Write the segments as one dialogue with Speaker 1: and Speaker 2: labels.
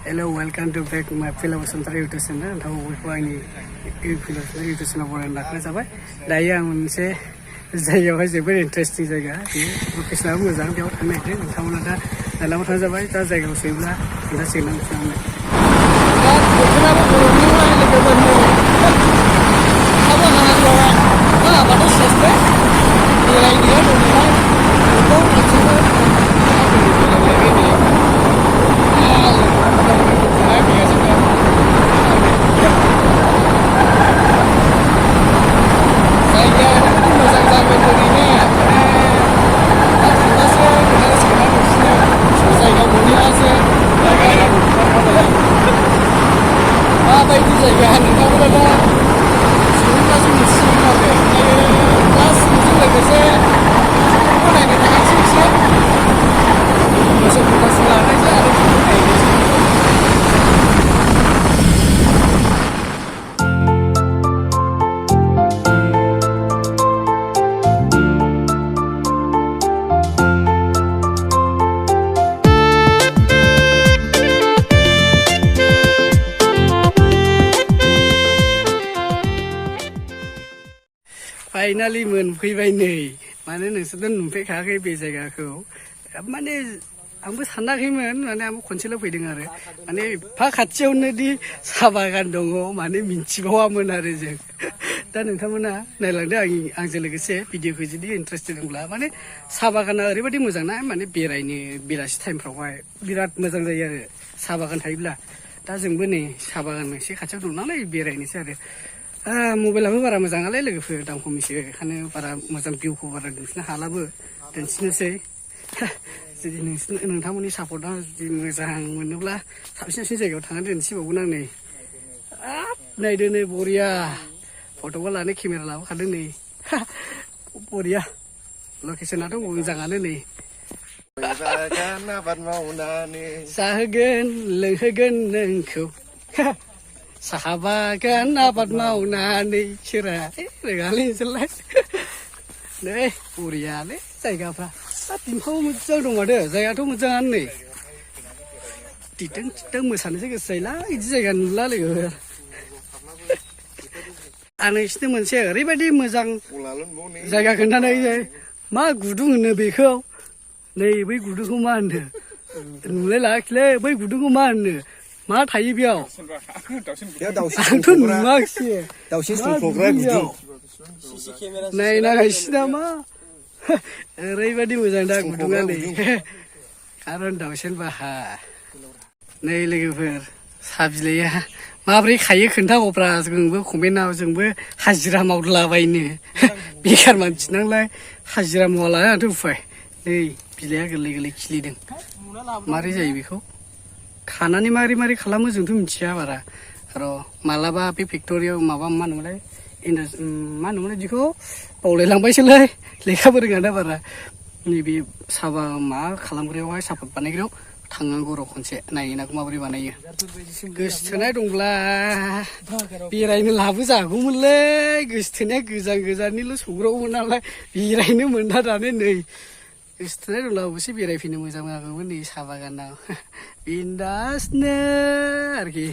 Speaker 1: Hello, welcome to back my fellow Santari YouTube channel. Now we find fellow YouTube channel for nakna sabai. Daya मोनसे जायगायावहाय जोबोद interesting जायगा बे लकेसनाबो मोजां बेयाव थांनो नागिरदों नोंथांमोना दा लामा थांजाबाय दा जायगायाव सहैब्ला खोन्थासिगोन नोंथांनो दा बोथोराबो गरमनि लोगोफोरनो आबादा सेसबाय बेरायनाया दंमोन बेखौ मोनसेबो फाइनाली मोनफैबाय नै माने नोंसोरथ' नुफेरखायाखै बे जायगाखौ माने आंबो सानाखैमोन माने आंबो खनसेल' फैदों आरो माने एफा खाथियावनो दि साहा बागान दङ माने मिन्थिबावामोन आरो जों दा नोंथांमोना नायलांदो आंजों लोगोसे भिडिअखौ जुदि इन्टारेस्टेड दंब्ला माने साहा बागाना ओरैबायदि मोजां ना माने बेरायनो बेलासि टाइमफ्रावहाय बिराद मोजां जायो आरो साहा बागान थायोब्ला दा जोंबो नै साहा बागान एसे खाथियाव दं नालाय बेरायनोसै आरो मबाइलाबो बारा मोजां नालाय लोगोफोर दाम खमिसो बेखायनो बारा मोजां भिउखौ बारा दिन्थिनो हालाबो दिन्थिनोसै जुदि नोंथांमोननि सापर्टआ जुदि मोजां मोनोब्ला साबसिन जायगायाव थांनानै दिन्थिबावगोन आं नै नायदो नै बरिया फट'बो लानो केमेरा लाबोखादों नै बरिया लकेसनाथ' मोजाङानो नै जाहोगोन लोंहोगोन नोंखौ साहा बागान आबाद मावनानै सोरा रोगालै नोंसोरलाय नै बरियालै जायगाफ्रा बिफाङाव मोजां दं माथो जायगाथ' मोजाङानो नै दिदों दिदों मोसानोसो गोसो जायोला बिदि जायगा नुला लोगोफोर आं नोंसिनो मोनसे ओरैबायदि मोजां जायगा खोन्थानाय मा गुदुं होनो बेखौ नै बै गुदुंखौ मा होनो नुलाय लायाखैलै बै गुदुंखौ मा होनो मा थायो बेयाव आंथ' नुवाखिसै दाउसिन सौख्लग्रा गुदुं नायनांगासिनो नामा ओरैबायदि मोजां दा गुदुङा नै खारन दाउसेन बाहा नै लोगोफोर साहा बिलाइया माब्रै खायो खोन्थागौब्रा जोंबो कमेन्टआव जोंबो हाजिरा मावलाबायनो बेखार मानसि नालाय हाजिरा मावालाय उफाय नै बिलाइया गोरलै गोरलै खिलिदों मारै जायो बेखौ खानानै मारै खालामो जोंथ' मिथिया बारा र' मालाबा बे फेक्ट'रियाव माबा मा होनोमोनलाय मा होनोमोनलाय बिदिखौ बावलायलांबायसोलै लेखाबो रोङा दा बारा नैबे साहा मा खालामग्रायावहाय सापात बानायग्रायाव थांनांगौ र' खनसे नायनांगौ माबोरै बानायो गोसोथोनाय दंब्ला बेरायनो लाबोजागौमोनलै गोसोथोनाया गोजाननिल' सौग्रावोमोन नालाय बेरायनो मोना दानो नै गोसोथोनाय दंब्ला अबेसे बेरायफैनो मोजां जागौमोन नै साहा बागानाव बिन्दासनो आरोखि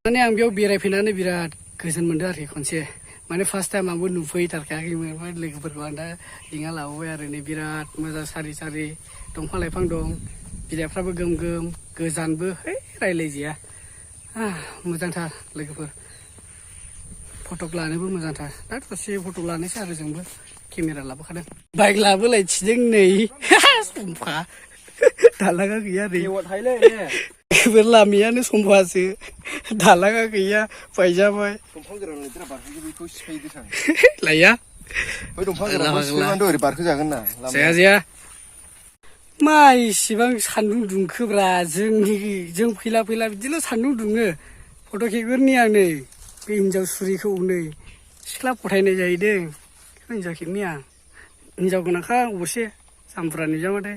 Speaker 1: माने आं बेयाव बेरायफैनानै बिराद गोजोन मोनदों आरोखि खनसे माने फार्स्ट टाइम आंबो नुफैथारखायाखैमोन ओमफ्राय लोगोफोरखौ आं दा लिंना लाबोबाय आरो नै बिराद मोजां सारि दंफां लाइफां दं बिलाइफ्राबो गोम गोजानबो है रायलायजाया मोजांथार लोगोफोर फटक लानोबो मोजांथार दा दसे फटक लानोसै आरो जोंबो केमेरा लाबोखादों बाइक लाबोलायथिदों नै सम्फा दालाङा गैया ओरै लामायानो सम्फासो दालाङा गैया बायजाबाय लाया जाया मा इसिबां सान्दुं दुंखोब्रा जों फैला बिदिल' सान्दुं दुङो फट' खेबगोरनि आं नै बे हिन्जाव सुरिखौ नै सिख्ला फथायनाय जाहैदों हिन्जाव खेबनि आं हिन्जाव गोनांखा अबसे जामब्रा नुजाबाथाय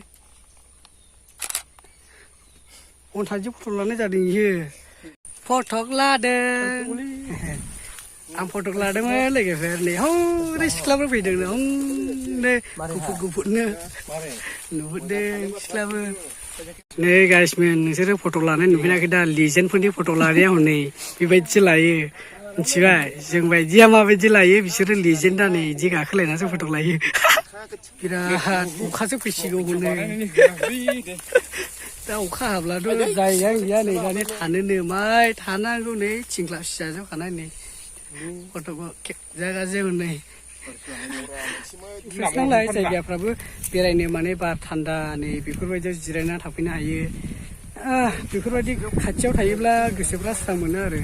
Speaker 1: अन्थाइजों फट' लानाय जादों इयो फटक लादों आं फटक लादोंमोन लोगोफोर नै हरै सिख्लाफोर फैदों हनै गुफुरनो नुहुरदों सिख्लाबो नै गाइसमेन नोंसोरो फट' लानाय नुफेराखै दा लिजेन्डफोरनि फट' लानाया हनै बेबायदिसो लायो मिथिबाय जों बायदिया माबायदि लायो बिसोरो लिजेन्डा नै इदि गाखोलायनासो फट' लायो बिराद अखासो फैसिगौ हनै दा अखा हाब्लाथ' जायगायानो गैया नै दानि थानोनो माय थानांगौ नै थिंख्लाब सिजाजोबखानाय नै फट'खौ खेबजागासिनो हनै नोंसिनालाय जायगाफ्राबो बेरायनो माने बार थान्दा नै बेफोरबायदियाव जिरायना थाफैनो हायो बेफोरबायदि खाथियाव थायोब्ला गोसोफ्रा स्रां मोनो आरो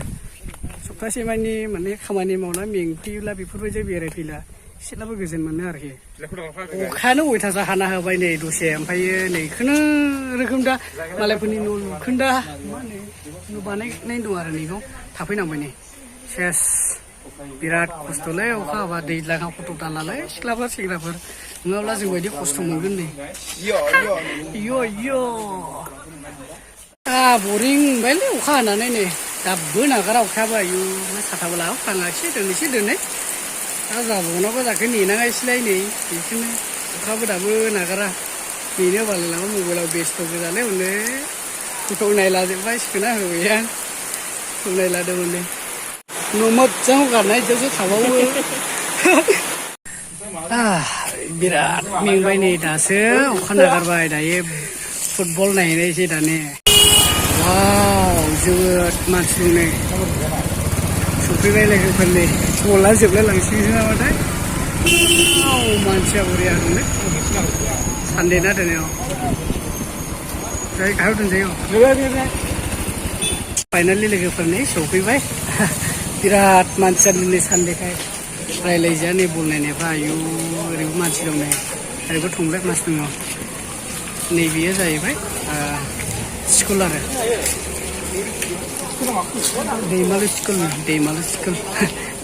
Speaker 1: सप्तासे मानि माने खामानि मावना मेंफैयोब्ला बेफोरबायदियाव बेरायफैला एसेब्लाबो गोजोन मोनो आरोखि अखायानो अयथासार हाना होबाय नै दसे ओमफ्रायो नै खुनुरुखुम दा मालायफोरनि न' लुखोन्दा मा होनो न' बानायनाय दं आरो नैखौ थाफैनांबाय नै सेस बिराद खस्थ'लै अखा हाबा दैज्लाङाव फट' दालालै सिख्लाफोर सेंग्राफोर नङाब्ला जों बायदि खस्थ' मोनगोन नै बरिं मोनबायलै अखा हानानै नै दाबो नागारा अखायाबो आयु साथाबो लाबोफ्लाङा एसे दोनै दा जाबावनांगौ जाखो नेनाङासैलाय नै बेखौनो अखाबो दाबो नागारा नेनो बालायलाङो मबाइलाव बेस्थ' गोजालै हनै फट' नायलाजोब्बाय सिखोना होबाय आं फट' नायलादों हनै न' मोजां हगारनाय बिदियावसो थाबावो बिराद मेंबाय नै दासो अखा नागारबाय दायो फुटबल नायनायसै दाने वाव जोबोद मानसि दं नै सफैबाय लोगोफोर नै बला जोबलाय लांसिगोनसो नामाथाय मानसिया बरिया दंलै सानदे ना दिनै जाय गाहायाव दोनजायो फाइनालि लोगोफोर नै सफैबाय बिराद मानसिया दिनै सानदेखाय रायलायजाया नै बल नायनायफ्रा आयु ओरैबो मानसि दं नै ओरैबो थंब्लेट मानसि दङ नैबेयो जाहैबाय स्कुल आरो दैमालु स्कुल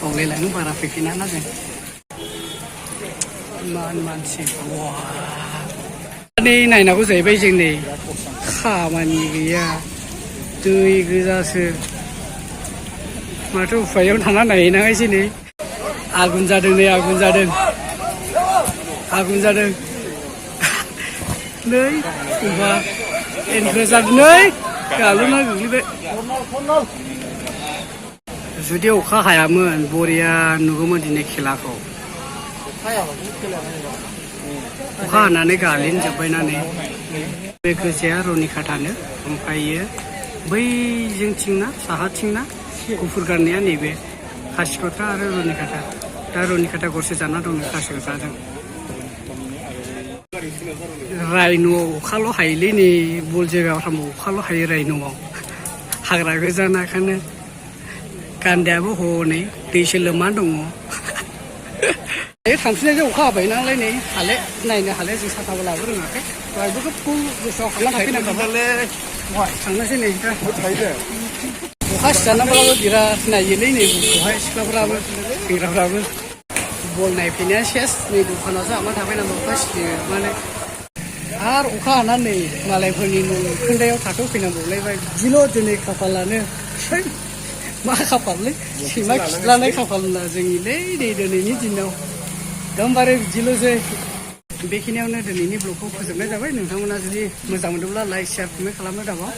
Speaker 1: बावलायलाङो बारा फैफिना जों इमान मानसि नै नायनांगौ जाहैबाय जों नै खामानि गैया दै गोजासो माथो उफायाव थाना नायहैनाङासै नै आगुन जादों नै आगुन जादों नै अबा एन्ट्रेस जादों नै गालुना गोग्लैबाय जुदि अखा हायामोन बरिया नुगौमोन दिनै खेलाखौ अखा हानानै गालिनजोब्बायना नै बे गोजाया रनिकाटानो ओमफ्रायो बै जोंथिंना साहाथिंना गुफुर गाननाया नैबे खासिकट्रा आरो रनिकाटा दा रनिकाटा गरसे जाना दं खासिकट्राजों रायन'आव अखाल' हायोलै नै बल जायगायाव थांबा अखाल' हायो रायन'आव हाग्रा गोजाना ओंखायनो गान्दायाबो हनै दैसो लोमा दङ थांफिननायजों अखा हाबाय नालाय नै हाले नायनो हाले जों साथाबो लाबो रोङाखै दहायबो गोबाव गोसोआव हाबना थाफैनांगौलै थांनोसै नै दा अखा सिजानाब्लाबो बिराद नायोलै नै बलखौहाय सिख्लाफ्राबो सेंग्राफ्राबो बल नायफैनाया सेस नै दखानावसो हाबना थाफैनांगौ अखा सियो माने आरो अखा हानानै मालायफोरनि न' खोन्दायाव थाथ'फैनांगौलायबाय बिदिल' दिनै खाफालानो मा खाफाललै सैमा खिलानाय खाफाल होनना जोंनिलै नै दिनैनि दिनाव एकदमबारे बिदिल'सै बेखिनियावनो दिनैनि ब्लगखौ फोजोबनाय जाबाय नोंथांमोना जुदि मोजां मोनोब्ला लाइक शेयार कमेन्ट खालामनो दाबाव